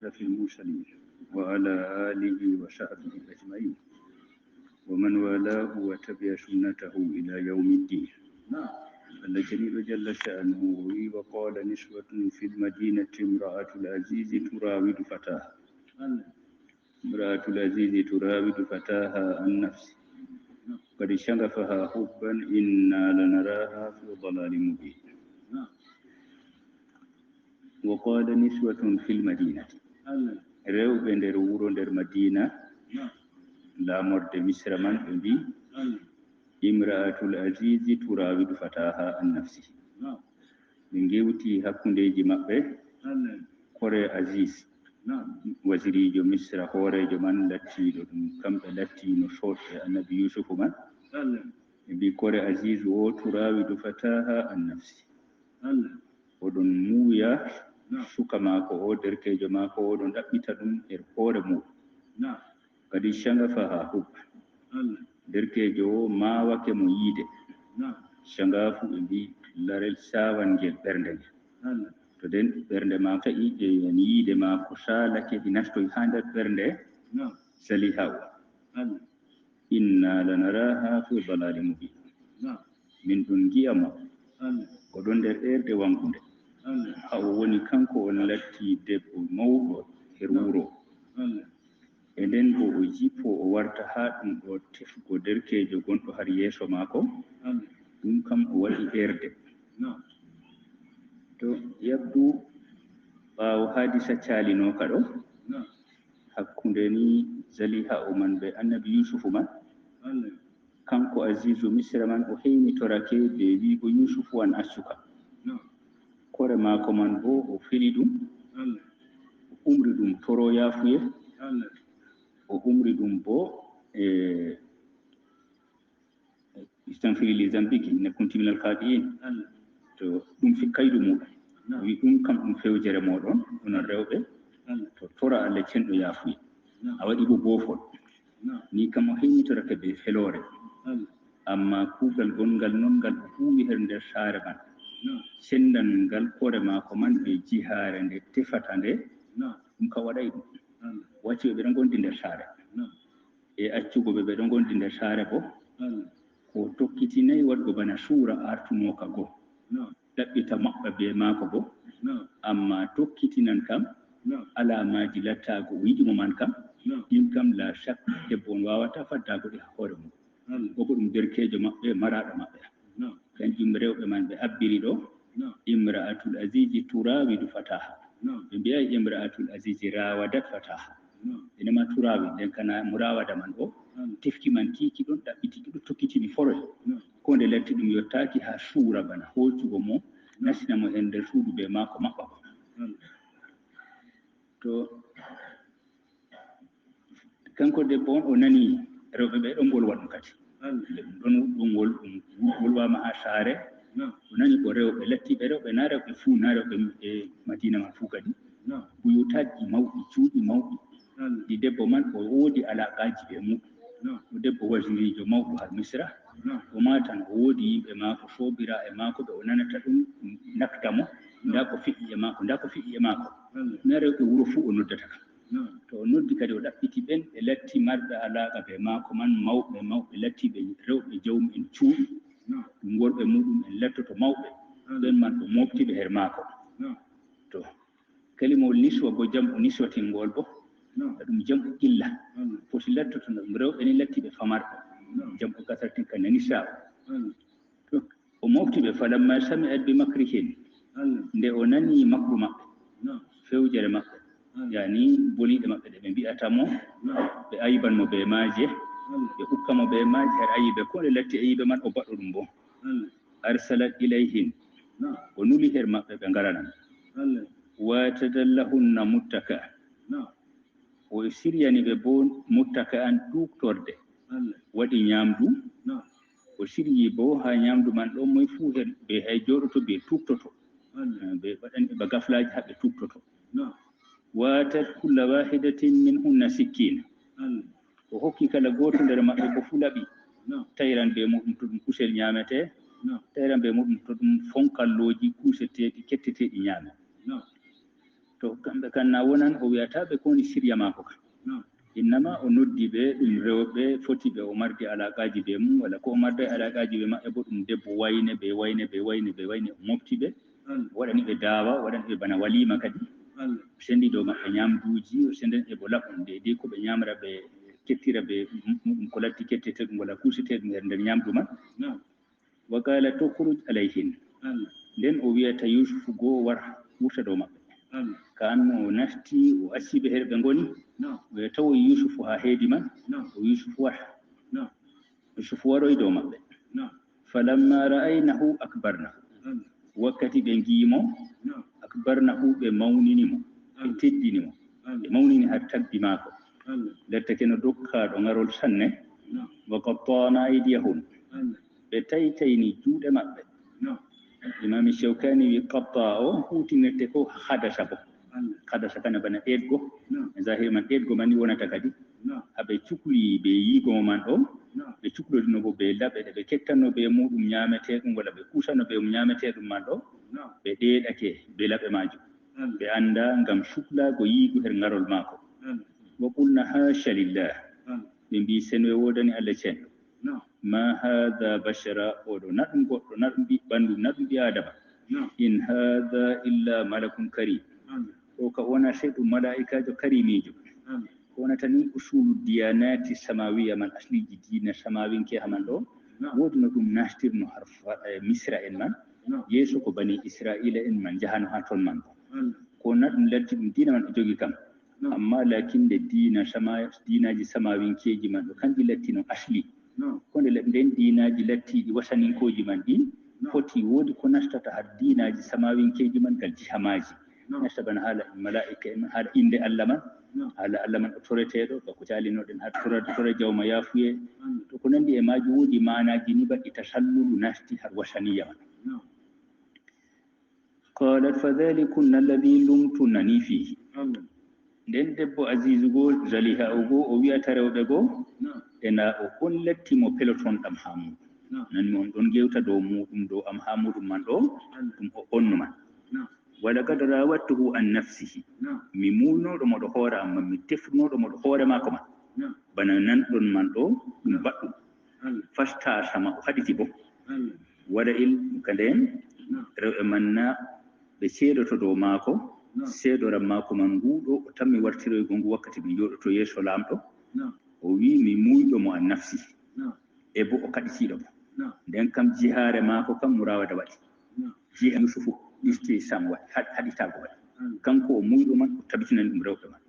في المرسلين وعلى آله وصحبه أجمعين ومن والاه وتبع سنته إلى يوم الدين. الجليل جل شأنه وقال نسوة في المدينة امرأة العزيز تراود فتاها امرأة العزيز تراود فتاها عن نفسه قد شغفها حبا إنا لنراها في ضلال مبين. وقال نسوة في المدينة rewɓe nder wuro nder madina lamorde misra man ɓe mbi imra'atul azizi turawidu fataha an nafsi ɓe gewti hakkundeji maɓɓe kore aziz wasirijo misra hoorejo man lattiɗo ɗum kamɓe lattino soɗɓe annabi yusufu man ɓe mbi kore aziz o turawidu fataha an nafsi oɗon muuya suka maako o derkejo maako oɗon ɗaɓɓita ɗum hoore muɗum kadi shagafaha hubba derkejo o mawake mo yiide shagafu ɓe mbi larel sawangel ɓernde ngel to den ɓernde ma ta'i en yiide maako salake ɗi nastoy ha nder ɓernde saliha o inna lanaraha fi dalali mubin min ɗon gi'amo oɗon nder ɓerde wangude ha o woni kanko on latti debbo mawɗo her wuro e nden bo o jippo o warta ha ɗum ɗo tefugo derkejo gonɗo har yeeso maako ɗum kam o waɗi ɓerde to yabdu ɓaawo hadisa calinoka ɗo hakkunde ni zaliha o man ɓe annabi yusufu man kanko azizu misra man o heynitorake ɓe wiigo yusufu an accuka kore maako man bo o fili ɗum o umri ɗum toro yaafuye o umri ɗum bo istanfirili zambiki ne kuntiminal kaɗiin to ɗum fi kaydu muɗum o wi ɗum kam ɗum fewjere moɗon onon rewɓe to tora Allah cenɗo yaafuye a waɗi bo boofol ni kam o heynitorake ɓe felore amma kuugal gongal noon ngal o huwi her nder saare man cendan ngal kore maako man ɓe jihaare nde tefata nde ɗum ka waɗay ɗum wacci ɓe ɗo gondi nder saare e accugo ɓe ɗo gondi nder saare bo ko tokkitinayi waɗgo bana suura artunoka goo ɗaɓɓita maɓɓa be maako bo amma tokkitinan kam alamaji lattago o yiɗimo man kam ɗin kam la chak debbo on wawata faddago ɗe hoore mum oko ɗum derkejo maɓɓe maraɗo maɓɓe kanjum rewɓe man ɓe abbiri ɗo imra'atul azizi turawidu fataha ɓe mbiyayi imra'atul azizi rawadat fataha enema turawi nden kana murawada man o tefki man kiki ɗon ɗaɓɓitiki ɗo tokkitini foroy ko nde latti ɗum yottaki ha suura bana hoccugo mo nasina mo en nder suudu be maako maɓɓa ko to kanko debbo on o nani rewɓe ɓe ɗon bolwa ɗum kadi ɗum wolwama ha saare o nani ko rewɓe lattiɓe rewɓe na rewɓe fuu na rewɓe e madina man fuu kadi ɓuyutaji mawɗi cuuɗi mawɗi ɗi debbo man o woodi alaaqaji ɓe muɗum o debbo wasirijo mawɗo har misra o matan o woodi yimɓe maako soobira e maako ɓe o nanata ɗum nakta mo nda ko fiɗɗi e maako nda ko fiɗɗi e maako na rewɓe wuro fuu o noddata kam to o noddi kadi o ɗaɓɓiti ɓen ɓe latti marɓe alaaqa ɓe maako man mawɓe lattiɓe rewɓe jawmu'en cuuɗi ɗum worɓe muɗum en lattoto mawɓe ɓen man o moftiɓe her maako to kalimol niswa bo jamɓu niswatingol bo ɗum jamɓu illa foti lattoto ɗum rewɓe ni lattiɓe famarɓe jamɓu kasartin ka nanisa to o moftiɓe falamma sami ad bi makrihin nde o nani makru maɓɓe fewjere maɓɓe yani boliɗe maɓɓe ɗe ɓe mbiyatamo ɓe ayibanmo ɓe maaje ɓe ukkamo ɓe maaje her ayibe ko nde latti ayibe man o baɗɗo ɗum bo arsalat ilayhin o nuli her maɓɓe ɓe ngaranan watadallahunna muttaka o siryani ɓe bo muttaka an ɗuktorde waɗi ñamdu o siryi bo ha ñamdu man ɗo moye fuu hen ɓe hay joɗoto ɓe tuktoto ɓe waɗanɓe ba gaflaji ha ɓe tuktoto watat kulla wahidatin min hunna sikkina o hokki kala goto nder maɓɓe ko fu laɓi tawiran be muɗum to ɗum kusel ñamete tawiran be muɗum to ɗum fonkalloji kuseteɗi ketteteɗi ñaame to kamɓe kan na wonan o wiyata ɓe koni sirya mako kam innama o noddi ɓe ɗum rewɓe foti ɓe o mardi alaƙaji ɓe mum walla ko o marde alaƙaji ɓe maɓɓe bo ɗum debbo wayne o mofti ɓe waɗani ɓe dawa waɗani ɓe bana walima kadi sendi dow maɓɓe ñamduji o senden ɓe bo laɓɗum de ko ɓe ñamra ɓe kettira ɓe ɗum ko latti kettete ɗum walla kusete ɗum nder ñamdu man wa qala tukhruj alayhin nden o wiyata yusufu goo war wurta dow maɓɓe ka anno o nasti o acciɓe heɗe ɓe ngoni o tawi yusufu ha heedi man o yusufu waroy dow maɓɓe falamma ra'aynahu akbarnahu wakkati ɓe ngiimo akbarnahu ɓe mawninimo ɓe teddinimo ɓe mawnini har tabbi maako lettake no dokkaɗo ngarol sanne wa qattana aydiyahum ɓe taytayni juuɗe maɓɓe imami shewkani wi qatta o hutinirte ko hadasa bo hadasa kana bana ɗeɗgo e zahiri man ɗeɗgo man ni wonata kadi haɓe cukli ɓe yiigomo man ɗo ɓe cuklodino bo ɓe laɓe ɗe ɓe kettanno ɓe muɗum ñameteɗum walla ɓe kusano ɓe ñameteɗum man ɗo ɓe ɗeɗake ɓe laɓe majum ɓe anda ngam cuklago yiigo her ngarol maako wa qulna hasha lillah ɓe mbi sen we wodani allah cenɗo ma hadha bashara oɗo naɗum goɗɗo naɗum ɓi ɓandu naɗum ɓi adama in hadha illa malakun karim o ka wona sey ɗum malaikajo karimijo wonata ni usulu diyanati samawiya man asliji dina samawinke haman ɗo woodi no ɗum nastirno har misra en man yeeso ko bani israila en man jahano ha toon man ko naɗum latti ɗum dina man ɗo jogi kam amma lakinde dinaji samawinkeji man ɗo kanji latti no asli konde nden dinaji lattiɗi wasaninkoji man ɗi foti woodi ko nastata har dinaji samawinkeji man gal jihamaji nasta bana haala malaika en haala inde allah man haala allah man ɗo toreteɗo bako calinoɗen ha tore jawma yafuye to ko nandi e maji woodi manaji ni baɗɗi tasallulu nasti har wasaniya man qalat fa dhalikunna alladhi lumtunani fihi nden debbo Azizu goo Zaliha o goo o wiyata rewɓe goo ena o hollettimo peloton ɗam ha muɗum nani on ɗon gewta dow muɗum dow am ha muɗum man ɗo ɗum o onnu man wala kad rawattuhu an nafsihi mi mulnoɗo moɗo hoore am man mi tefnoɗo moɗo hoore maako man bana nanɗon man ɗo ɗum baɗɗum fasta sama o haɗiti bo waɗa il ka nden rewɓe man na ɓe seedoto dow maako seedoran maako man nguɗo o tammi wartiroygo ngu wakkati mi joɗoto yeeso lamɗo o wi mi muyɗomo an nafsi e bo o kaɗitiɗo mo nden kam jihaare maako kam murawada waɗi jiha yusufu isti sam waɗi haɗitago waɗi kanko o muyɗo man o tabitinani ɗum rewɓe man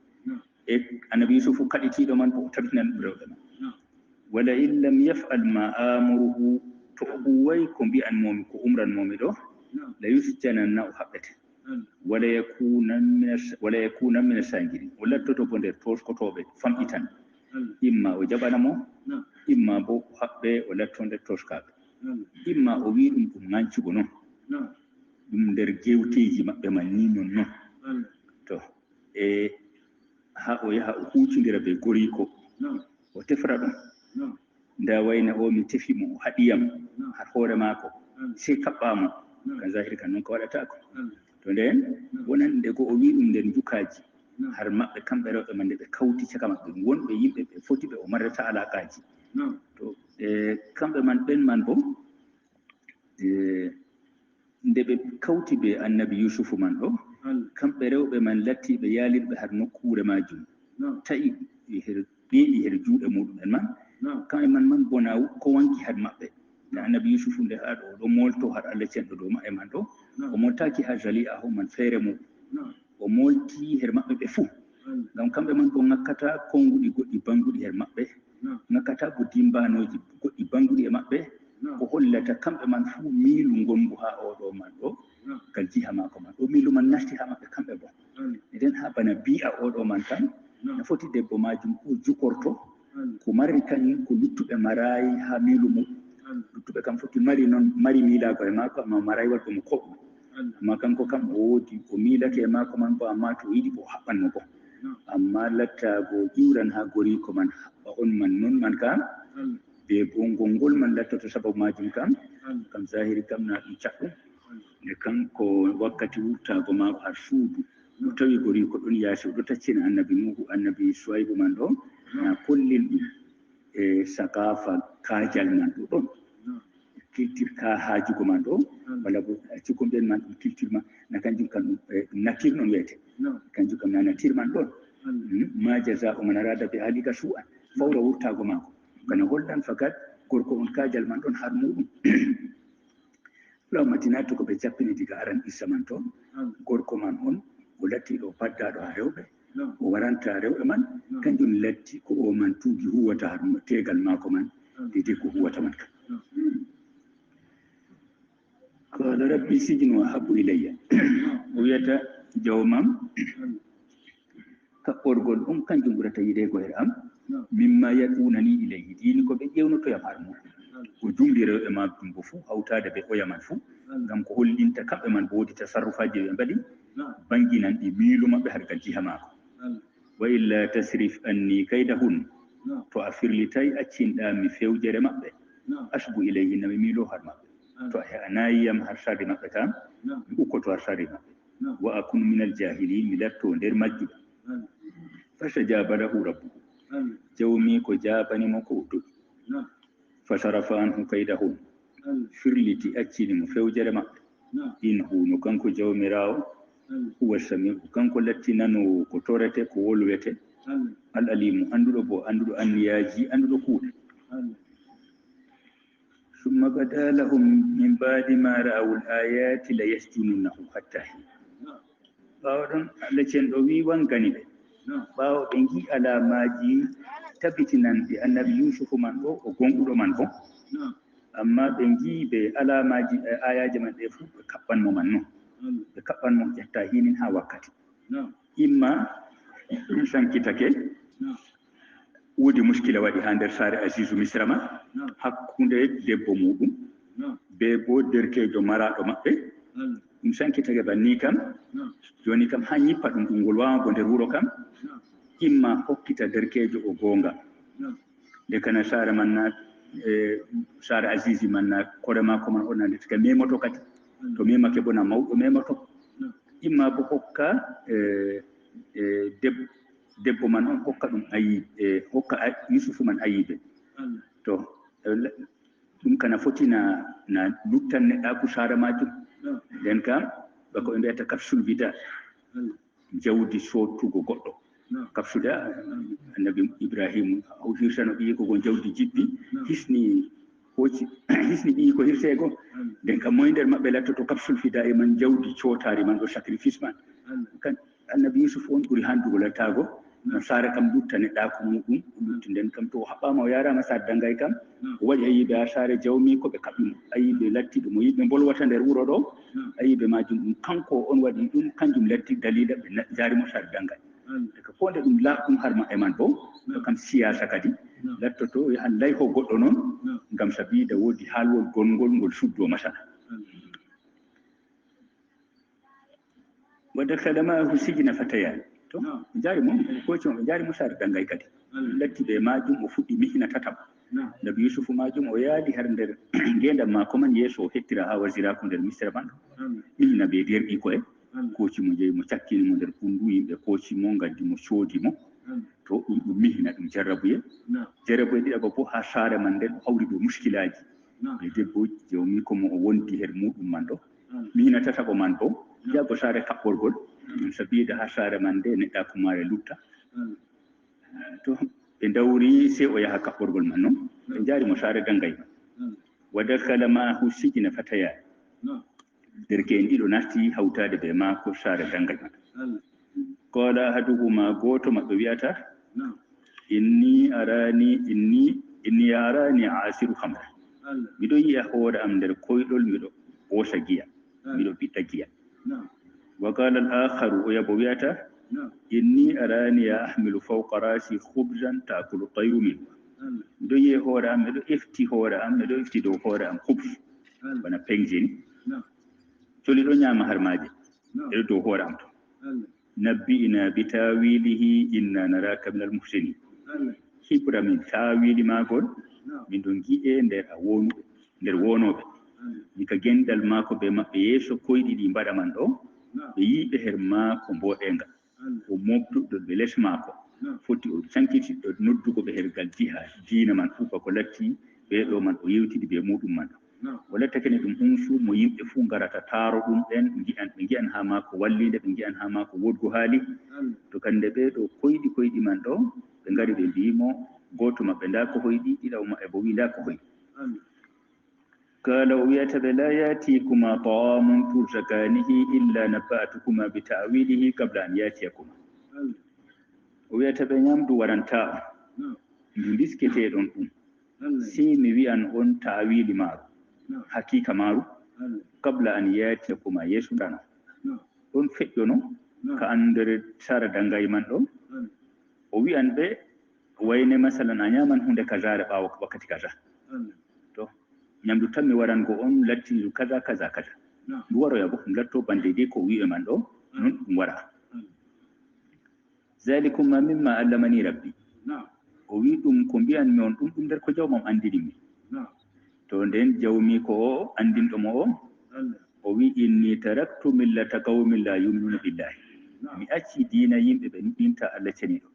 e annabi yusufu kaɗitiɗo man bo o tabitinani ɗum rewɓe man wala in lam yaf'al ma amuruhu to o huway ko mbi'anmomi ko umranmomi ɗo la yusjananna o haɓɓete wala yakunan min sangirin o lattoto bo nder toskotoɓe famɗitan imma o jaɓanamo imma bo o haɓɓe o latto nder toskaɓe imma o wi ɗum ɗum gancugo noon ɗum nder gewteji maɓɓe man ni non to e ha o yaha o hucindira ɓe goriko o tefra ɗum nda wayne o mi tefimo o haɗiyam har hoore maako sey kaɓɓamo kan zahiri kan noon ko waɗatako to nden wonan nde go o wi ɗum nder jukaji har maɓɓe kamɓe rewɓe man nde ɓe kawti caka maɓɓe wonɓe yimɓe ɓe foti ɓe o marrata alaƙaji to kamɓe man ɓen man bo nde ɓe kawti ɓe annabi yusufu man ɗo kamɓe rewɓe man lattiɓe yaalirɓe har nokkure majum ta'i ɓeeɗi her juuɗe muɗumen man kamɓe man bona ko wanki har maɓɓe nde annabi yusufu nde haa ɗo oɗo molto har allah cenɗo dow maɓɓe man ɗo o moltaki ha Zaliha ho man feere muɗum o molti her maɓɓe ɓe fuu ngam kamɓe man bo ŋakkata konguɗi goɗɗi banguɗi her maɓɓe ŋakkata bo dimbanoji goɗɗi banguɗi e maɓɓe ko hollata kamɓe man fuu miilu ngongu ha oɗo man ɗo ngal jiha maako man ɗo miilu man nasti ha maɓɓe kamɓe bo nden ha bana bi'a oɗo man tan no foti debbo majum ko jukorto ko mari kañum ko luttuɓe marayi ha miilu muɗum luttuɓe kam foti mari noon mari miilago e maako amma marayi waɗɗo mo koɓɗum amma kanko kam o woodi o miilake e maako man bo amma to yiɗi bo o haɓɓanmo bo amma lattago iwran ha goriko man haɓɓa on man noon man kam be bo ngolngol man lattoto sababu majum kam zahiri kam na ɗum caɗɗum nde kanko wakkati wurtago maako har suudu tawi gori ko ɗon yaasi ɗo taccina annabi nuhu annabi suwaybu man ɗo na kollin ɗum e sakafa kaajal man ɗo ɗon culture ka haajugo man ɗo walla bo cikkum ɓen man ɗum culture ma na kanjum kam ɗum nature noon wiyete kanjum kam na nature man ɗon ma jaza'u man arada bi alika su'an fawra wurtago maako kana hollan fakat gorko on kaajal man ɗon har muɗum lawmatina to ko ɓe jappini diga aran issa man to gorko man on o lattiɗo paddaɗo ha rewɓe o waranta rewɓe man kanjum latti ko o man tuugi huwata har tegal maako man dede ko huwata man kam qala rabbi sijnu ahabbu ilayya o wiyata jawmam kaɓɓorgol ɗum kanjum ɓurata yiɗego her am mimma yaɗunani ilayhi dini ko ɓe ƴewnotoyam har muɗum o jumli rewɓe ma ɗum bo fuu hawtade ɓe oya man fuu ngam ko hollinta kamɓe man bo woodi tasarrufaji ɓe mbaɗi banginan ɗi miilu maɓɓe har gal jiha maako wa illa tasrif anni kaydahun to a firlitay accinɗami fewjere maɓɓe asbu ilayhi nami miilo har maɓɓe to a heanayiyam har sarri maɓɓe kam mi ukkoto har sarri maɓɓe wa akun min al jahilin mi latto nder majjuɓe fastajaba lahu rabbuhu jawmi ko jabanimo ko o doƴi fasarafa anhu kaydahun firliti accinimo fewjere maɓɓe inhu no kanko jawmirawo huwa samiu kanko lattinanowo ko torete ko wolwete al alimu annduɗo bo annduɗo anniyaji annduɗo kuuɗe summa bada lahum min badi ma ra'awu l ayati la yasjununnahu hatta hin ɓawo ɗon allah cen ɗo wi wangani ɓe ɓawo ɓe gi alamaji tabitinanɗe annabi yusufu man ɗo o gonɗuɗo man bo amma ɓe gi ɓe alamaji ayaji man ɗe fuu ɓe kaɓɓanmo man noon ɓe kaɓɓanmo ƴetta hinin ha wakkati imma ɗum sankitake woodi muskila waɗi ha nder saare asisu misra man hakkunde debbo muɗum be bo derkejo maraɗo maɓɓe ɗum sankitake banni kam joni kam ha ñippa ɗum ɗum ngol wawago nder wuro kam imma hokkita derkejo o gonga nde kana saare man na saare asisi man na kore mako man on nande tika memoto kadi to memake bo na mawɗo memoto imma bo hokka debbo man on hokka ɗum hokka yusufu man ayiɓe to ɗum kana foti na luttan neɗɗaku saara majum nden kam bako ɓe mbiyata capsule vida jawdi sottugo goɗɗo capsule annabi ibrahima o hirsano ɓiyi ko gon jawdi jiɗɗi hisni ɓiyi ko hirtego nden kam moye nder maɓɓe lattoto capsule fida e man jawdi cotari man ɗo sacrifice man kan annabi yusuf on ɓuuri handugo lattago no saare kam lutta neɗɗaku muɗum lutti nden kam to o haɓɓama o yarama sa dangay kam o waɗi ayiɓe ha saare jawmi ko ɓe kaɓɓimo ayiɓe lattiɗo mo yiɓe bolwata nder wuro ɗo ayiɓe majum ɗum kanko on waɗi ɗum kanjum latti dalila ɓe jarimo saare dangay daga ko nde ɗum laaɓɗum har ma e man bo ɗo kam siyasa kadi lattoto yahan layho goɗɗo noon ngam sabida woodi haalwol gongol ngol suddo masala wadda kalamahu sijina fatayani to jaari mo koci mo ɓe jaari mo saare dangay kadi latti ɓe majum o fuɗɗi mihina tataɓo nabi yusufu majum o yaadi har nder ngendam mako man yeeso o hettira ha wasiraku nder misra man mihina ɓe derɗi koye koci mo jeeyi mo cakkini mo nder ɓundu yimɓe koci mo gaddi mo coodi mo to ɗum mihina ɗum jarrabuye ɗiɗaɓa bo ha saare man nden o hawri ɗo muskilaji ɓe debboji jawmi komo o wondi her muɗum man ɗo mihina tataɓo man bo jabbo saare kaɓɓorgol ɗum sabida ha saare man nde neɗɗa kumare lutta to ɓe dawri sey o yaha kaɓɓorgol man noon ɓe jaari mo saare dangay wa dakala maahu sijina fatayani derke en ɗiɗo narti hawtade ɓe maako saare dangay man qala ahaduhuma gooto maɓɓe wiyata inni arani asiru hamra miɗo yiya hoore am nder koyɗol miɗo ɓoosa giya miɗo ɓiɗɗa giya wa qala al akharu o yabo wiyata inni arani ahmilu fawqa rasi khubzan taakulu tayru minhu miɗo yiya hoore am miɗo efti hoore am miɗo efti dow hoore am khubs bana penjeni coli ɗo ñaama har maaje eɗo dow hoore am to nabbi'ina bi tawilihi inna naraka min al muhsinin hibra min tawili maagol min ɗo gi'e nder a wonuɓe nder wonoɓe mika gendal maako be maɓɓe yeeso koyɗi ɗi mbaɗa man ɗo ɓe yiɓe her maako mboɗenga o moftuɗo ɓe les maako foti o sankitiɗo noddugo ɓe hergal jiha diina man fuu bako latti ɓeɗo man o yewtidi ɓe muɗum man o lattakene ɗum ɗum fuu mo yimɓe fuu garata taaro ɗum ɓen ɓe gi'an ha maako wallide ɓe gi'an ha maako wodgo haali to kande ɓeɗo koyɗi man ɗo ɓe ngari ɓe mbimo goto maɓɓe nda ko hoyɗi ɗiɗaɓo maɓɓe bo wi nda ko hoyɗi kala o wiyata ɓe la yatikuma ta'amun turzakanihi illa nabba'tukuma bi ta'wilihi qabla an yatiyakuma o wiyata ɓe ñamdu waranta ndu disketeɗon ɗum si mi wi'an on ta'wili maaru hakika maaru qabla an yatiyakuma yesuɗano ɗon feƴƴono ka andere sara dangay man ɗo o wi'an ɓe wayne masalan a ñaman hunde kasare ɓawo wakkati kaza to ñamdu tan mi warango on latti kaza kaza kaza ndu waroya bo ɗum latto bande de ko wi'e man ɗo non ɗum wara zalikum ma mimma allamani rabbi o wi ɗum ko mbiyanmi on ɗum nder ko jawmam andinimi to nden jawmi ko o andinɗomo o wi inni taraktu millata qawmin la yuminuna billahi mi acci diina yimɓe ɓe nuɗɗinta Allah ceniɗo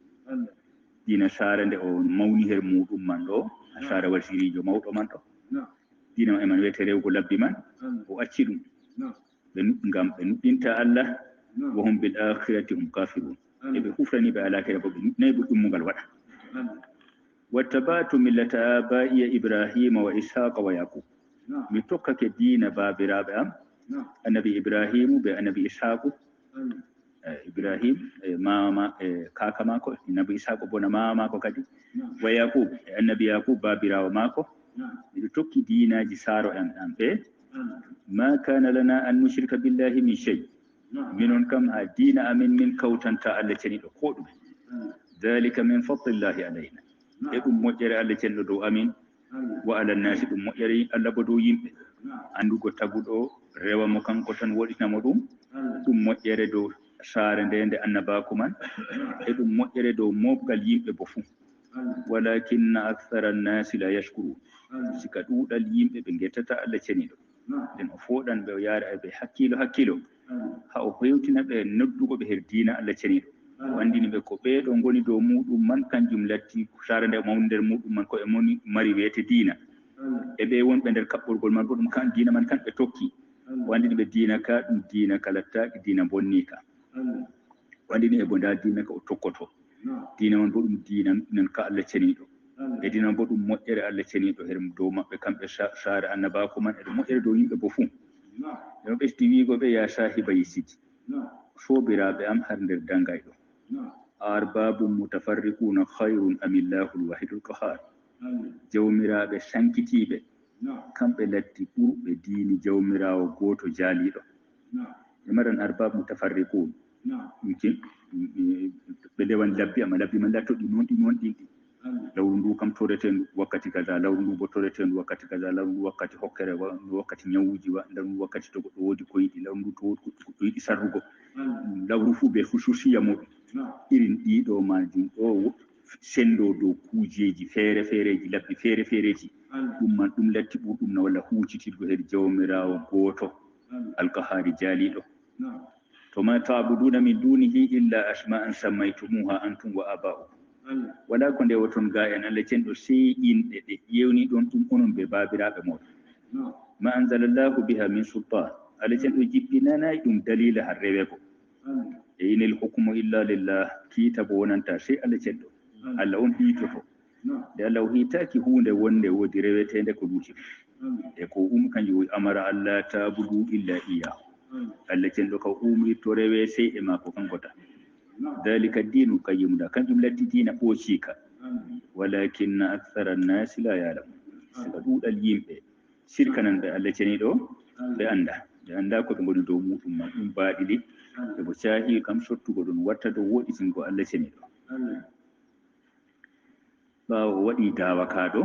diina sara nde o mawni her muɗum man ɗo a sara wasirijo mawɗo man ɗo diina ma e man wiyete rewgo labbi man o acci ɗum ngam ɓe nuɗɗinta Allah wa hum bil akhirati hum kafirun eɓe hufrani ɓe alakira bo ɓe nuɗɗinayi bo ɗummugal waɗa wattabatu millata abaiya ibrahima wa ishaqa wa yaqub mi tokkake diina babiraɓe am annabi ibrahimu ɓe annabi ishaqu ibrahim mama kaka mako annabi ishaqu bona mama mako kadi wa yaqub annabi yaqub babirawo mako miɗo tokki diinaji saaro en an ɓe ma kana lana an nushrika billahi min shay minon kam ha diina amin min kawtanta Allah ceniɗo ko ɗume dhalika min fadlillahi alayna e ɗum moƴƴere Allah ceniɗo dow amin wa ala nnasi ɗum moƴƴere Allah bo dow yimɓe andugo taguɗo rewa mo kanko tan woɗinamo ɗum ɗum moƴƴere dow saare nde annabako man e ɗum moƴƴere dow mofgal yimɓe bo fuu walakinna akthara nnasi la yashkurun sika ɗuuɗal yimɓe ɓe gettata Allah ceniɗo nden o foɗan ɓe o yaara ɓe hakkilo ha o hewtina ɓe noddugo ɓe her diina Allah ceniɗo o andini ɓe ko ɓeeɗo ngoni dow muɗum man kanjum latti sara nde mawni nder muɗum man koye mari wiyete diina e ɓe wonɓe nder kaɓɓorgol man bo ɗum kan diina man kan ɓe tokki o andini ɓe diina ka ɗum diina ka lattaɗi diina bonni ka o andini e bo nda diina ka o tokkoto diina man bo ɗum diina nan ka Allah ceniɗo e diina bo ɗum moƴƴere Allah ceniɗo her dow maɓɓe kamɓe sare annabako man eɗum moƴƴere dow yimɓe bo fuu eno ɓesdi wiigo ɓe ya sahiba yisiji sobiraɓe am har nder dangay ɗo arbabum mutafarriquna khayrun amillahu lwahidul qahar jawmiraɓe sankitiɓe kamɓe latti ɓurɓe diini jawmirawo goto jaaliɗo ɓe maran arbab mutafarriqun ɓe ndewan labbi ama labbi man latto ɗi noon ɗinɗi lawru ndu kam toretendu wakkati kaza lawru ndu bo toretendu wakkati kaza lawru ndu wakkati hokkere wakkati ñawuji lawru ndu wakkati to goɗɗo woodi koyɗi lawru ndu to woodi goɗɗo yiɗi sarrugo lawru fuu be hususiya muɗum irin ɗiɗo majum ɗo sendo dow kuujeji feereji labbi feereji ɗum man ɗum latti ɓurɗum na walla huucitirgo her jawmirawo gooto alqahari jaaliɗo to ma ta'buduna min dunihi illa asma'an sammaytumuha antum wa aba'ukum wala ko ndewoton ga en Allah cenɗo sey inɗe ɗe yewni ɗon ɗum onon ɓe babiraɓe moɗon ma anzalallahu biha min sultan Allah cenɗo jippinanayi ɗum dalila har rewe ko e inil hukmu illa lillah kiita bo wonanta sey Allah cenɗo Allah on hiitoto nde Allah o hiitaki hunde wonde woodi rewetende ko luuci e ko kanjum amara Allah tabudu illa iyahu Allah cenɗo ka umri to rewe sey e maako kanko tan dalika dinu qayyim da kanjum latti diina ɓoocika walakinna akthara nnasi la ya'lamun sika ɗuuɗal yimɓe sirkanan ɓe Allah ceniɗo ɓe anda ko ɓe ngoni dow muɗum man ɗum baaɗili ɓe bo caahi kam sottugo ɗum watta dow woɗitingo Allah ceniɗo ɓaawo waɗi dawa kaɗo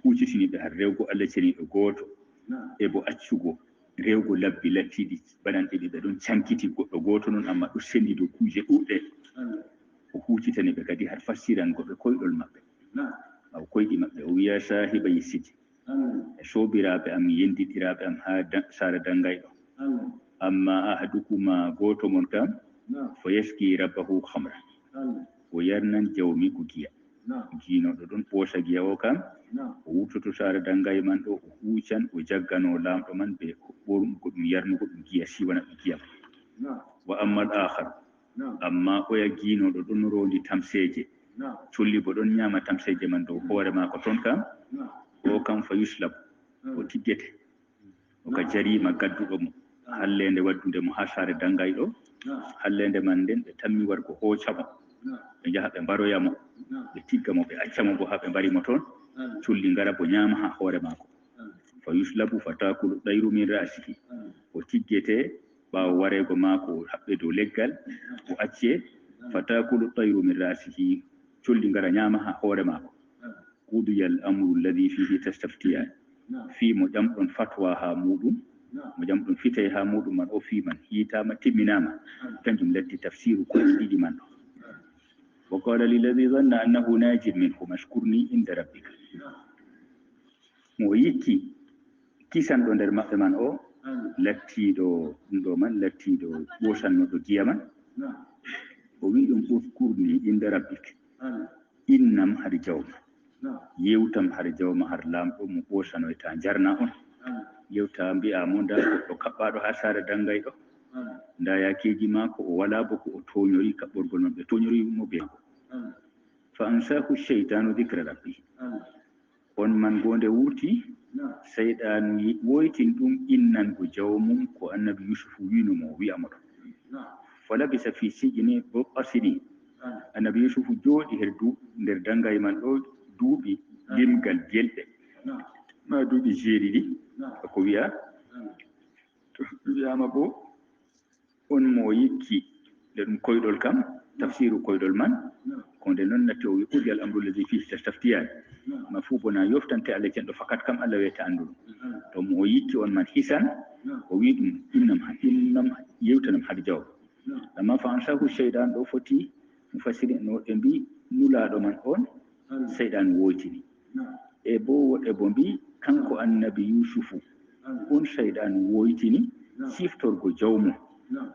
huccitini ɓe har rewgo Allah ceniɗo gooto e bo accugo rewgo labbi lattiɗi baɗanɗiɗi ɓe ɗon cankiti goɗɗo gooto noon amma ɗo sendi dow kuuje ɗuɗɗe o huccitani ɓe kadi har fassirango ɓe koyɗol maɓɓe aw koyɗi maɓɓe o wiya sahiba yisiji e sobiraɓe am yendiɗiraɓe am ha sara dangayɗo amma ahadukuma goto mon kam fa yaski rabbahu khamra o yarnan jawmi ko giya jiinoɗo ɗon ɓoosa giya o kam o wurtoto saare dangay man ɗo o huucan o jaggano laamɗo man ɓe ɓornugo ɗum yarnugo ɗum giya siwana ɗum giya wa amma al akhar amma oya giinoɗo ɗon rondi tamseje colli bo ɗon ñaama tamseje man dow hoore maako toon kam o kam fa yuslab o tiggete o ka jarima gadduɗo mo hallende waddude mo ha saare dangay ɗo hallende man nden ɓe tammi wargo hooca mo ɓe njaha ɓe mbaroyamo ɓe tigga mo ɓe accamo bo ha ɓe mbarimo toon colli ngara bo ñaama ha hoore maako fa yuslabu fa takulu ɗayru min rasihi o tiggete ɓaawo wareego maako haɓɓe dow leggal o acce fa takulu ɗayru min rasihi colli ngara ñaama ha hoore maako qudiyal amru alladi fihi tastaftiyan fii mo ƴamɗon fatwa ha muɗum mo ƴamɗon fitay ha muɗum man o fii man hiitama timminama kanjum latti tafsiru koɗi ɗiɗi man ɗo wa qala lilladi zanna annahu najin minhu mashkurni inda rabbika mo yikki kisanɗo nder maɓɓe man o lattiɗo ɗum ɗo man lattiɗo ɓosannoɗo giya man o wi ɗum uskurni inda rabbik innam har jawma yewtam har jawma har laamɗo mo ɓosanoyta jarna on yewta mbiyamo nda goɗɗo kaɓɓaɗo ha saare dangay ɗo nda yakeji maako o wala bo ko o toñori kaɓɓorgol man ɓe toñori mo beego fa ansahu cheytanu dicra rabbi on man gonde wurti seyɗanu woytin ɗum innango jawmum ko annabi yusufu winomo o wiyamo ɗo fa labisa fi sijini bo asini annabi yusufu jooɗi nder dangay man ɗo duuɓi limgal gelɗe ma duuɓi jeeɗiɗi ko wiya to wiyama bo on mo yikki nde ɗum koyɗol kam tafsiru koyɗol man ko nde noon natti o wi ɓurdi al amru lladi fihi tastaftiyani ma fuu bona yoftante Allah cenɗo fakat kam Allah wiyete annduɗum to mo o yikki on man hisan o wi ɗum innam yewtanam har jaw amma fa ansahu cheyɗan ɗo foti mufassiri en woɓɓe mbi nulaɗo man on seyɗan woytini e bo woɗɓe bo mbi kanko annabi yusufu on seyɗan woytini siftorgo jawmum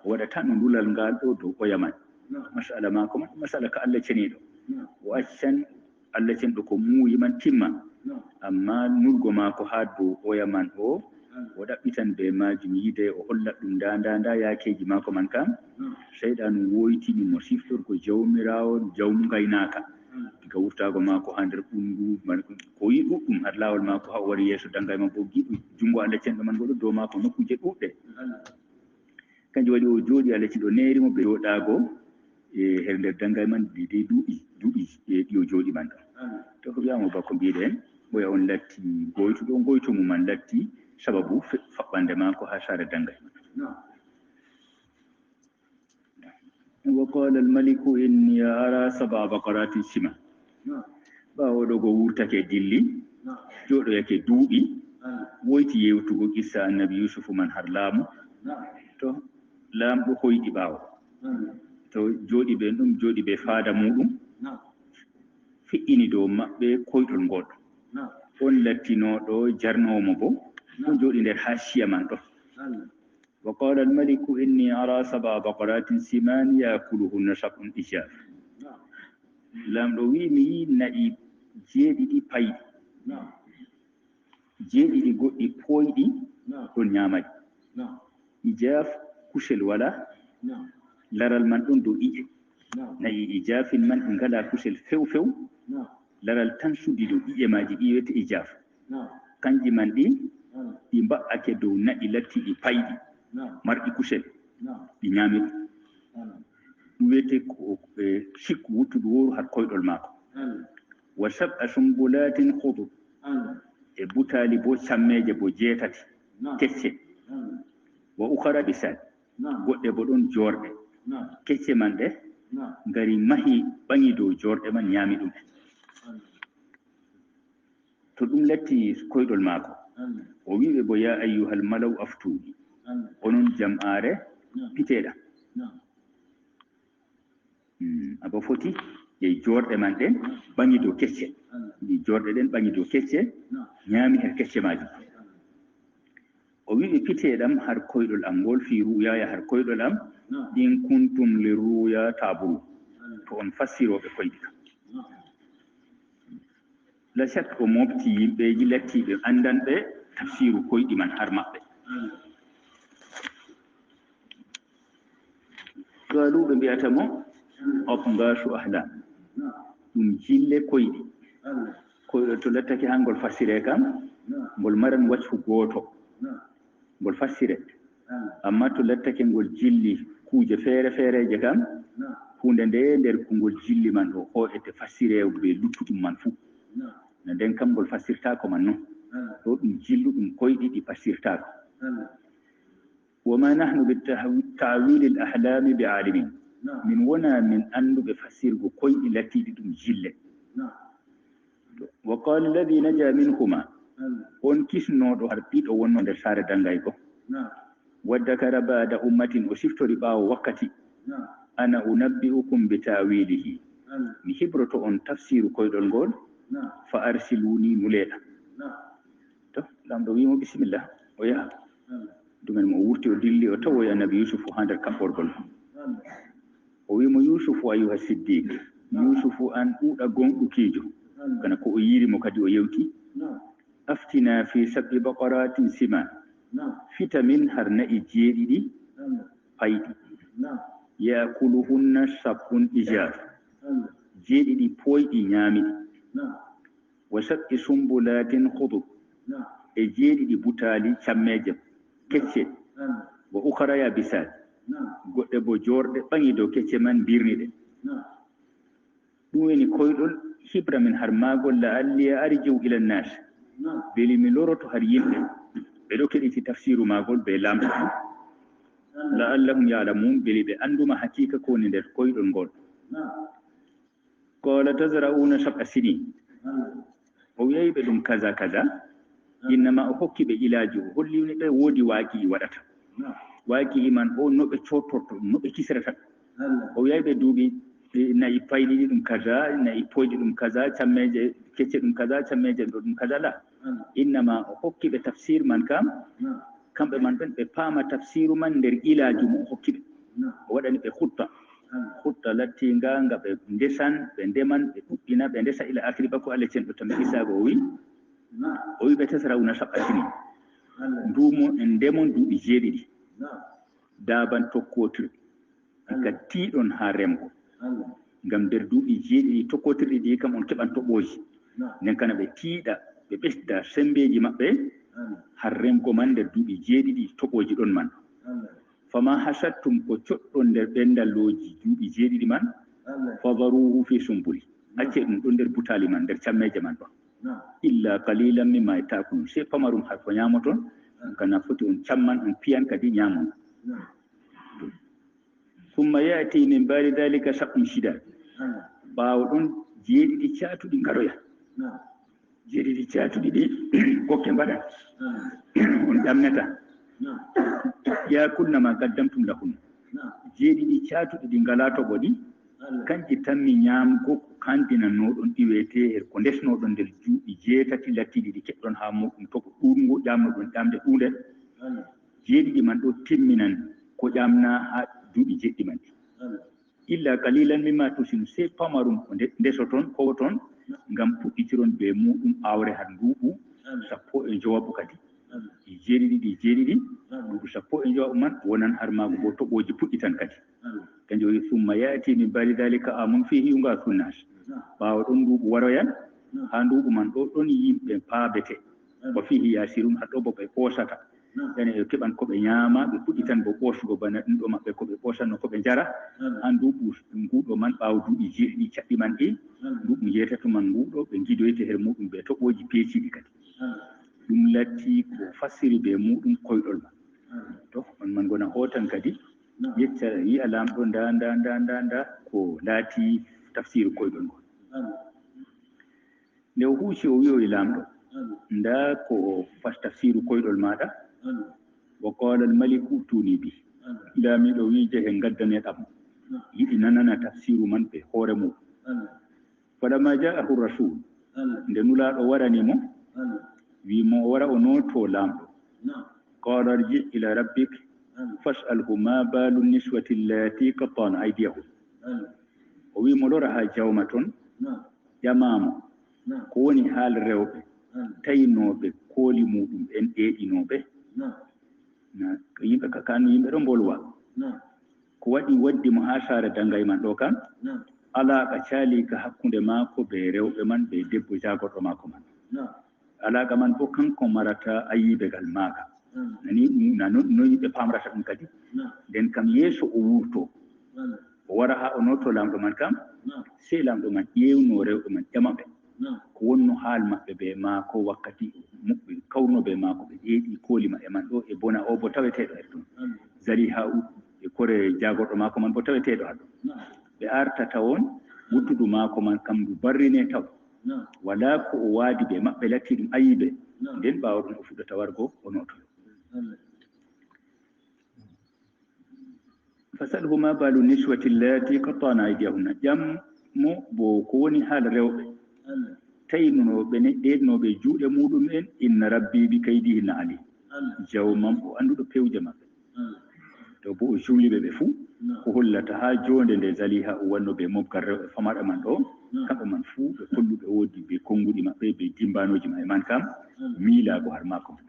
o waɗata no ndulal ngal ɗo dow oya man masala mako man masala ka Allah ceniɗo o accan Allah cenɗo ko muuyi man timma amma nurgo maako ha dow oya man o ɗaɓɓitan be majum yide o holla ɗum nda yakeji maako man kam seyɗan woytini mo siftorgo jawmirawo jawmu gaynaka diga wurtago maako ha nder ɓundu ko yi ɗuɗɗum har lawol maako ha o wari yeeso dangay man bo giɗu jungo Allah cenɗo man goɗo dow maako nokkuje ɗuɗɗe kanjum waɗi o jooɗi Allah cenɗo nerimo ɓe joɗago e her nder dangay man de duuɓi ɗi o jooɗi man ɗon to ko wiyama bako mbiɗen ɓoya on latti goytuɗo goytu mum man latti sababu faɓɓande maako ha saare dangay man wa qala almaliku inni ara sab'a baqaratin sima ɓawo ɗo go wurtake dilli joɗo yake duuɓi woyti yewtugo qissa annabi yusufu man har laamu to laamɗo hoyɗi ɓaawo to jooɗi ɓe ɗum jooɗi ɓe faada muɗum fi'ini dow maɓɓe koyɗol ngol on lattinoɗo jarnomo bo ɗon jooɗi nder haasiya man ɗo wa qala almaliku inni ara sab'a baqaratin siman yakuluhunna sab'un ijaf laamɗo wi mi yi na'i jeeɗiɗi payɗi jeeɗiɗi goɗɗi poyɗi ɗon ñaamaɗi ijaf kusel wala laral man ɗon dow ƴiƴe nayi ijafin man ɗi ngala kusel few laral tan suddi dow ƴiƴe maji ɗi wiyete ijaf kanji man ɗi mba'ake dow na'i lattiɗi payɗi marɗi kusel ɗi ñaami ɗum wiyete ko sikku wuttudu woru har koyɗol maako wa sab'a sumbulatin hudur e butali bo cammeje bo 8 kecce wa ukhara bisal goɗɗe bo ɗon jorɗe kecce man ɗe ngari mahi ɓangi dow jorɗe man ñaami ɗum to ɗum latti koyɗol maako o wiɓe bo ya ayyuhal malaw aftuni onon jam'are piteɗa abo foti e jorɗe man ɗen ɓangi dow kecce ɗi jorɗe ɗen ɓangi dow kecce ñaami her kecce majum o wi ɓe piteɗam har koyɗol am ngol fi ru'yaya har koyɗol am in kuntum li ruya taburu to on fassiroɓe koyɗi kam la shak o mofti yimɓeji lattiɓe andanɓe tafsiru koyɗi man har maɓɓe qalu ɓe mbiyata mo abgashu ahlam ɗum jille koyɗi koyɗo to lattake ha ngol fassire kam ngol maran waccu gooto ngol fassire amma to lattake ngol jilli kuuje feere feereje kam hunde nde nder ko ngol jilli man ɗo hoƴete fassirewɓe luttuɗum man fuu no nden kam ngol fassirtako man noon ɗo ɗum jilluɗum koyɗi ɗi fassirtako wama nahnu bitawili l ahlami bi alimin min wona min anduɓe fassirgo koyɗi lattiɗi ɗum jille wa qala alladi naja minhuma on kisnoɗo har ɗiɗo wonno nder saare dangay ko waddakara bada ummatin o siftori ɓaawo wakkati ana unabbi'ukum bi tawilihi mi hibroto on tafsiru koyɗol ngol fa arsiluni nuleɗa to lamɗo wimo bisimillah o yaha ɗumen mo wurti o dilli o tawoy annabi yusufu ha nder kaɓɓorgol o wimo yusufu ayuha siddiq yusufu an ɗuuɗa gonɗukijo kana ko o yirimo kadi o yewti aftina fi sab'i baqaratin siman fita min har na'i jeeɗiɗi payɗi yakuluhunna sabbun ijab jeeɗiɗi poyɗi ñaamiɗi wa sab'i sumbulatin khudub e jeeɗiɗi butaali cammeje kecce wa ukhra yabisat goɗɗe bo jorɗe ɓangi dow kecce man birniɗe ɗum woni koyɗol hibra min har maagol la'alli arji'u ila nnas beli mi loroto har yimɓe ɓe ɗo keɗiti tafsiru maagol ɓe lamtoto la'allahum ya'lamun beli ɓe anduma hakika ko woni nder koyɗol ngol qala tazra'una sab'a sinin o wi'ay ɓe ɗum kaza kaza innama o hokki ɓe ilaji o hollini ɓe woodi waaki waɗata waaki man o no ɓe cottorto no ɓe kisrata o wi'ay ɓe duuɓi nayi payɗiɗi ɗum kaza nayi poyɗi ɗum kaza cammeje kecce ɗum kaza cammeje ɗo ɗum kaza la innama o hokki ɓe tafsir man kam kamɓe man ɓen ɓe paama tafsiru man nder ilaji mo o hokki ɓe o waɗani ɓe hutta lattinga nga ɓe ndesan ɓe ndeman ɓe ɗuɗɗina ɓe ndesa ila akiri bako allah cenɗo tammi isago o wi ɓe tasrawna saɓɓatini ndumo en ndemon duuɓi jeeɗiɗi daban tokkotirɗi ka tiiɗon ha remgo ngam nder duuɓi jeeɗiɗi tokkotirɗi ɗi kam on keɓan toɓoji nden kana ɓe tiiɗa ɓe ɓesda sembeji maɓɓe har remgo man nder duuɓi jeeɗiɗi toɓoji ɗon man fama hasattum ko coɗɗon nder ɓendalloji duuɓi jeeɗiɗi man fadaruhu fi sumbuli acce ɗum ɗon nder butali man nder cammeje man ɗon illa qalilan mimma yatakulun se pamarum har ko ñamoton kana foti on camman on piyan kadi ñamon summa yati min ba'di dhalika sab'un shidad ɓaawo ɗon jeeɗiɗi caatuɗi ngaroya jeeɗiɗi caatuɗi ɗi kokke mbaɗan on ƴamnata yakulna ma qaddamtum lahun jeeɗiɗi caatuɗi ɗi ngala toɓo ɗi kanji tanmi ñamgo kandinannoɗon ɗi wiyete her ko ndesnoɗon nder duuɓi jeetati lattiɗi ɗi keɓɗon ha muɗum toɓo ɗuɗngo ƴamnoɗon ƴamde ɗuunde jeeɗiɗi man ɗo timminan ko ƴamna ha duuɓi jeɗɗi man ɗi illa qalilan mimma tusinu se pamarum ko ndesoton kowoton ngam puɗɗitiron be muɗum awre har nduuɓu 15 kadi jeeɗiɗi nduuɓu 15 man wonan har maago bo toɓoji puɗɗitan kadi kanjum wi summa yati min ba'di dhalika amun fihi yughasu nnas ɓaawo ɗon nduuɓu waroyan ha nduuɓu man ɗo ɗon yimɓe paabete ko fihi yasirun haɗɗo bo ɓe ɓoosata yani ɓe keɓan ko ɓe ñaama ɓe puɗɗitan bo ɓoosugo bana ɗum ɗo maɓɓe ko ɓe ɓoosanno ko ɓe njara ha nduuɓu nguɗo man ɓaawo duuɓi jeeɗiɗi caɗɗi man ɗi nduuɓu jeetatu man nguɗo ɓe gidoyte her muɗum ɓe toɓoji peeciɗi kadi ɗum latti ko fassiri be muɗum koyɗol man to on man gona hotan kadi yecca yi'a lamɗo nda ko laati tafsiru koyɗol ngol nde o huuci o wi'oyi lamɗo nda ko fas tafsiru koyɗol maɗa wa qala al maliku tuni bi laamiɗo wi jehe gaddaneɗam yiɗi nanana tafsiru man ɓe hoore mum falamma ja'ahu rasul nde nulaɗo waranimo wimo o wara o noto lamɗo qala irji ila rabbik fas'alhu ma balu niswati allati qatta'na aydiyahum o wi mo lora ha jawma ton ƴamamo ko woni haal rewɓe taynoɓe kooli muɗum en ɗeeɗinoɓe yimɓe kano yimɓe ɗo mbolwa ko waɗi waddi mo ha saare dangay man ɗo kam alaaka caali ka hakkunde maako be rewɓe man be debbo jagorɗo maako man alaaka man fof kanko marata ayibegal maaka nani no yimɓe pamrata ɗum kadi nden kam yeeso o wurto o wara ha o noto lamɗo man kam sey lamɗo man ƴewno rewɓe man ƴamaɓe ko wonno haal maɓɓe be maako wakkati muɓɓe kawruno be maako ɓe ƴeeɗi kooli maɓɓe man ɗo e bona o bo taweteɗo e ɗon zali ha e kore jagorɗo maako man bo taweteɗo ha ɗon ɓe artata on wudduɗo maako man kam ndu barrine taw wala ko o waadi ɓe maɓɓe latti ɗum ayiɓe nden ɓaawa ɗum o fuɗɗata wargo o notoyo fasalhu ma balu niswati allati qatta'na aydiyahunna ƴam mo bo ko woni haala rewɓe taynunoɓe ne ɗeɗnoɓe juuɗe muɗum en inna rabbi bi kaydihinna ali jawmam o annduɗo pewje maɓɓe to bo o juuliɓe ɓe fuu ko hollata ha jonde nde zaliha o wannoɓe mobgal rewɓe famaɗa man ɗo kamɓe man fuu ɓe kolluɓe woodi be konnguɗi maɓɓe be dimbanoji maɓɓe man kam miilago har maako man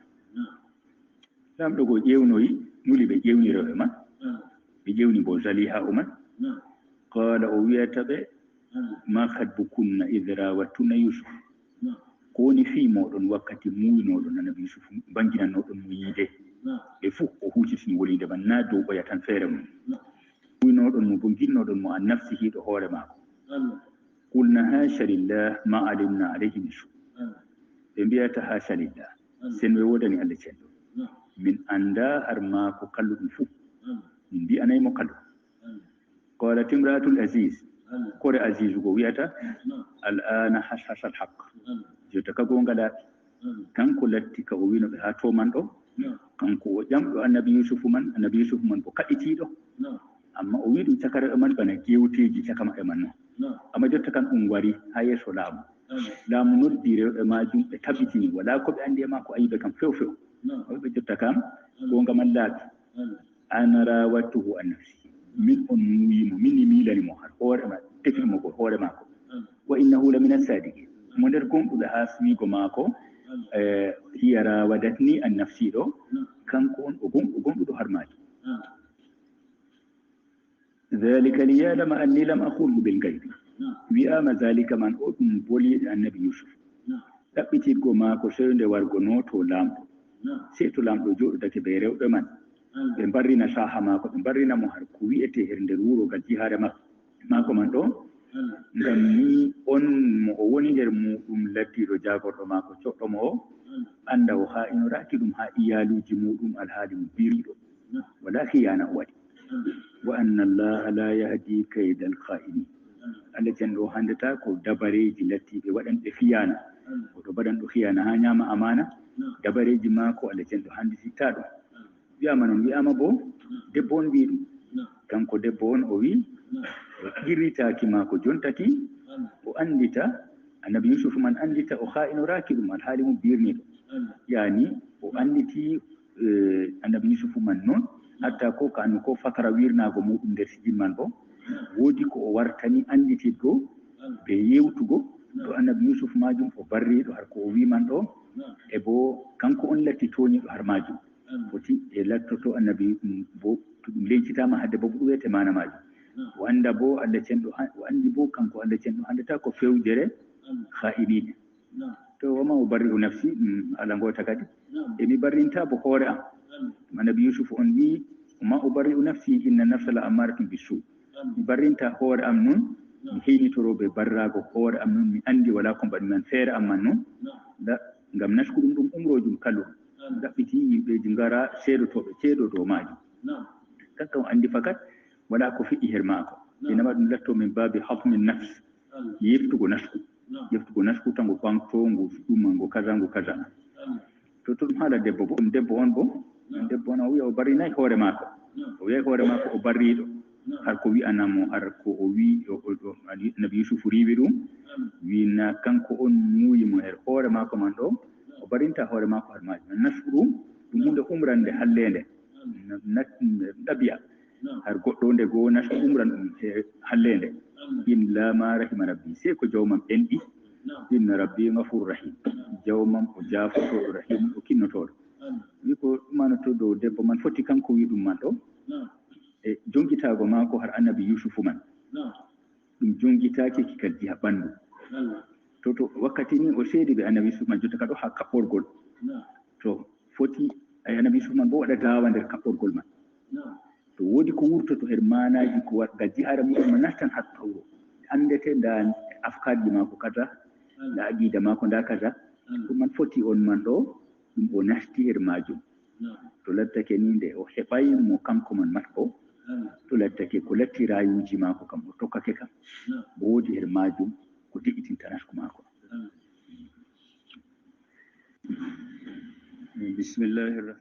lamɗo go ƴewnoyi muli ɓe ƴewni rewɓe man ɓe ƴewni bo zaliha o man qala o wiyata ɓe ma hatbukunna id rawattunna yusuf ko woni fii moɗon wakkati muynoɗon annabi yusuf banginannoɗon mo yiide ɓe fuu o hucitini wolide man na dow ɓoya tan feere mum muynoɗon mo bo ginnoɗon mo an nafsihiɗo hoore maako qulna hasha lillah ma alimna alayhi min su ɓe mbiyata hasha lillah sen ɓe wodani allah cenɗo min annda har maako kalluɗum fuu min mbi'anaymo kallu qalat imra'atul aziz kore aziz go wiyata al'ana hashasha alhaq jota ka gonga laaɓi kanko latti ka o wino ɓe ha to man ɗo kanko o ƴamɗo annabi yusuf man bo kaɗitiɗo amma o wi ɗum caka rewɓe man bana gewteji caka maɓɓe man noon amma jotta kam ɗum wari ha yeeso laamu noddi rewɓe majum ɓe tabitini wala ko ɓe andi e makko ayiɓe kam few few ɓe jotta kam gonga man laaɓi ana rawattuhu an nafsi min on muyimo min miilanimo har hoore ma tefinimo ko hoore maako wa innahu la min as-sadiqin mo nder gonɗuɓe ha wiigo maako hiya rawadatni an nafsi ɗo kanko on o gonɗuɗo har maaki dhalika liyalama anni lam aqulhu bil gaybi wiyama zalika man o ɗum boliɗe annabi yusuf ɗaɓɓitirgo maako sey nde wargo noto lamɗo sey to lamɗo joɗodake ɓe rewɓe man ɓe mbarrina saha maako ɓe mbarrina mo har ko wi'ete her nder wuro ngal jihaare maako man ɗo ngam ni on mo o woni nder muɗum laddiɗo jagorɗo maako coɗɗomo o anda o ha inoraki ɗum ha iyaluji muɗum alhaali mo biriɗo wala khiyana o waɗi wa anna allaha la yahdi kayda alkha'inin allah cenɗo o handata ko dabareji lattiɓe waɗanɓe khiyana oɗo baɗanɗo khiyana ha ñama amana dabareji maako allah cenɗo handititta ɗum wiyama noon wiyama bo debbo on wi ɗum kanko debbo on o wi o irritaki maako jontaki o andita annabi yusuf man andita o ha'inoraki ɗum alhaali mum birniɗo yani o anditi annabi yusuf man noon hatta ko ka annu ko fakara wirnago muɗum nder sijin man bo woodi ko o wartani andititgo be yewtugo to annabi yusuf majum o barriɗo har ko o wiman ɗo e bo kanko on latti toñiɗo har majum foti e lattoto annabi bo to ɗum lencitama hadde bo ɗum wiyete mana majum o anda bo allah cenɗo o andi bo kanko allah cenɗo handata ko fewjere ha'iniɗe to wama o barri u nafsi ala ngota kadi emi barrinta bo hoore am annabi yusuf on wi ma o barri u nafsi inna nafsa la amaratum bisu mi barrinta hoore am noon mi heynitoroɓe barrago hoore am noon mi andi wala ko mbaɗi man feere am man noon ngam nasku ɗum ɗum umrojum kalluɗum ɗaɓɓiti yimɓeji ngara seedotoɓe ceeɗo dow majum kanka o andi fakat wala ko fiɗɗi her maako inama ɗum latto min babi hatmin nafs yeftugo nasku tango ɓanto ngu ɗuma ngo kaza to ɗum haala debbo bo ɗum debbo on bo debbo on o wiya o barrinayi hoore maako o wiyay hoore maako o barriɗo har ko wi'anamo har ko o wi nabi yusuf riwi ɗum wina kanko on muuyimo her hoore maako man ɗo o barrinta hoore maako har majum nasku ɗum ɗum hunde umrande hallende ɗabi'a har goɗɗo nde goo nata umran ɗum hallende illa ma rahima rabbi sai ko jawmam ɓenɗi inna rabbi ghafur rahim jawmam o jaafotoɗo rahim o kinnotoɗo wi ko ɗumanoto dow debbo man foti kanko wi ɗum man ɗo e jongitago maako har annabi yusufu man ɗum jongitake kikal jiha ɓandu to wakkati ni o seedi ɓe annabi yusuf man jotta ka ɗo ha kaɓɓorgol to foti annabi yusuf man bo waɗa dawa nder kaɓɓorgol man to woodi ko wurtoto her manaji ko waɗga jihara muɗum ma nattan hatta wuro andete nda afkaji mako kaza nda aqida mako nda kaza ɗum man foti on man ɗo ɗum o nasti her majum to lattake ni nde o heɓay mo kanko man matko to lattake ko latti rayuji mako kam o tokkake kam bo woodi her majum ko de'itinta nasku mako bismillahir